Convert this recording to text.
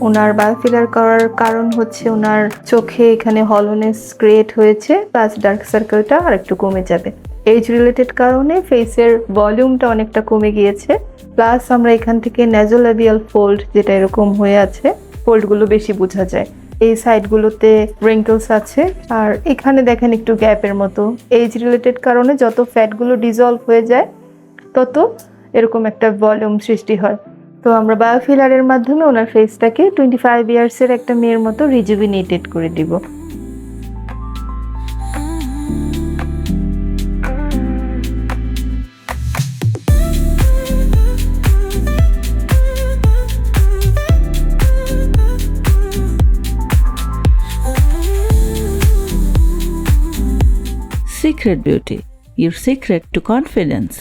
ওনার বায়োফিলার করার কারণ হচ্ছে ওনার চোখে এখানে হলোনেস ক্রিয়েট হয়েছে, প্লাস ডার্ক সার্কেলটা আর একটু কমে যাবে। এজ রিলেটেড কারণে ফেসের ভলিউমটা অনেকটা কমে গিয়েছে, প্লাস আমরা এখান থেকে ন্যাজোল্যাবিয়াল ফোল্ড যেটা এরকম হয়ে আছে, ফোল্ডগুলো বেশি বোঝা যায়। এই সাইডগুলোতে রিঙ্কলস আছে, আর এখানে দেখেন একটু গ্যাপের মতো। এজ রিলেটেড কারণে যত ফ্যাটগুলো ডিজলভ হয়ে যায় তত এরকম একটা ভলিউম সৃষ্টি হয়। তো আমরা বায়োফিলারের মাধ্যমে ওনার ফেসটাকে 25 ইয়ার্সের একটা মেয়ের মতো রিজুভিনেটেড করে দিব। Secret Beauty, your secret to confidence.